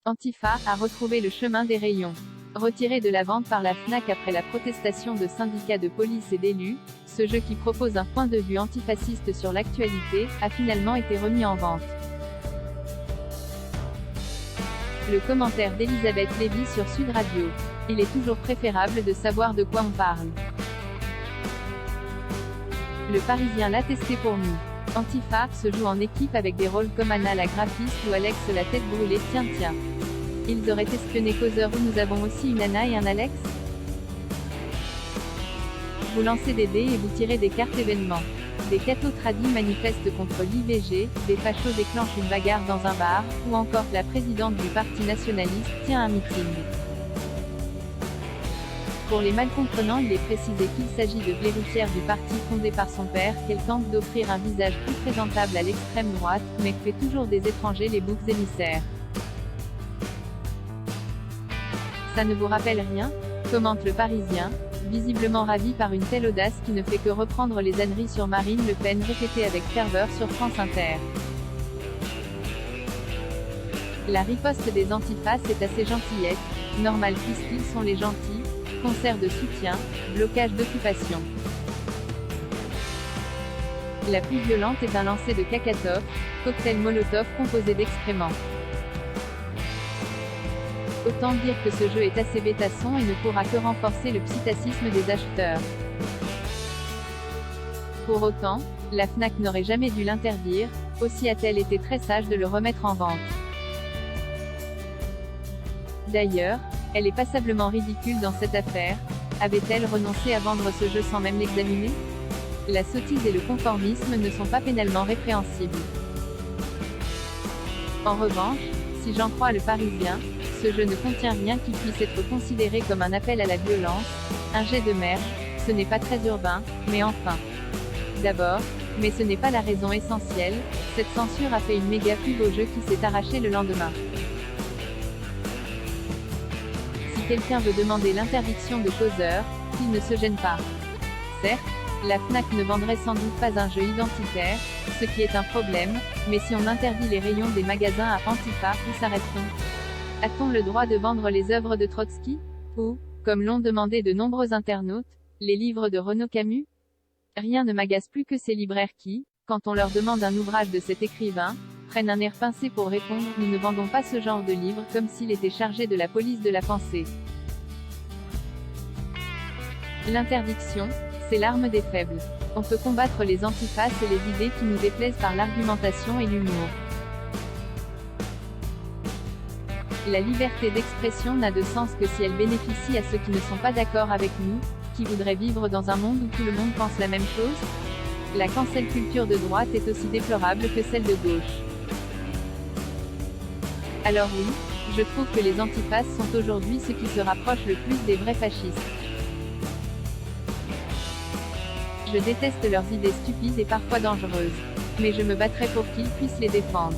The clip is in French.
Antifa a retrouvé le chemin des rayons. Retiré de la vente par la Fnac après la protestation de syndicats de police et d'élus, ce jeu qui propose un point de vue antifasciste sur l'actualité, a finalement été remis en vente. Le commentaire d'Elisabeth Lévy sur Sud Radio. Il est toujours préférable de savoir de quoi on parle. Le Parisien l'a testé pour nous. Antifa se joue en équipe avec des rôles comme Anna la graphiste ou Alex la tête brûlée. Tiens. Ils auraient espionné Causeur où nous avons aussi une Anna et un Alex. Vous lancez des dés et vous tirez des cartes événements. Des cathos tradis manifestent contre l'IVG, des fachos déclenchent une bagarre dans un bar, ou encore la présidente du parti nationaliste tient un meeting. Pour les malcomprenants, il est précisé qu'il s'agit de glorifière du parti fondé par son père, qu'elle tente d'offrir un visage plus présentable à l'extrême droite, mais fait toujours des étrangers les boucs émissaires. Ça ne vous rappelle rien? Commente le Parisien, visiblement ravi par une telle audace qui ne fait que reprendre les âneries sur Marine Le Pen répétées avec ferveur sur France Inter. La riposte des antifas est assez gentillette, normal puisqu'ils sont les gentils, concert de soutien, blocage d'occupation. La plus violente est un lancer de Kakatov, cocktail Molotov composé d'excréments. Autant dire que ce jeu est assez bêtasson et ne pourra que renforcer le psittacisme des acheteurs. Pour autant, la Fnac n'aurait jamais dû l'interdire, aussi a-t-elle été très sage de le remettre en vente. D'ailleurs, elle est passablement ridicule dans cette affaire. Avait-elle renoncé à vendre ce jeu sans même l'examiner? La sottise et le conformisme ne sont pas pénalement répréhensibles. En revanche, si j'en crois le Parisien, ce jeu ne contient rien qui puisse être considéré comme un appel à la violence, un jet de merde, ce n'est pas très urbain, mais enfin. D'abord, mais ce n'est pas la raison essentielle, cette censure a fait une méga pub au jeu qui s'est arraché le lendemain. Si quelqu'un veut demander l'interdiction de Causeur, qu'il ne se gêne pas. Certes, la Fnac ne vendrait sans doute pas un jeu identitaire, ce qui est un problème, mais si on interdit les rayons des magasins à Antifa, où s'arrête-t-on? A-t-on le droit de vendre les œuvres de Trotsky? Ou, comme l'ont demandé de nombreux internautes, les livres de Renaud Camus? Rien ne m'agace plus que ces libraires qui, quand on leur demande un ouvrage de cet écrivain, prennent un air pincé pour répondre « Nous ne vendons pas ce genre de livre » comme s'il était chargé de la police de la pensée. L'interdiction, c'est l'arme des faibles. On peut combattre les antifas et les idées qui nous déplaisent par l'argumentation et l'humour. La liberté d'expression n'a de sens que si elle bénéficie à ceux qui ne sont pas d'accord avec nous, qui voudraient vivre dans un monde où tout le monde pense la même chose. La cancel culture de droite est aussi déplorable que celle de gauche. Alors oui, je trouve que les antifas sont aujourd'hui ceux qui se rapprochent le plus des vrais fascistes. Je déteste leurs idées stupides et parfois dangereuses. Mais je me battrai pour qu'ils puissent les défendre.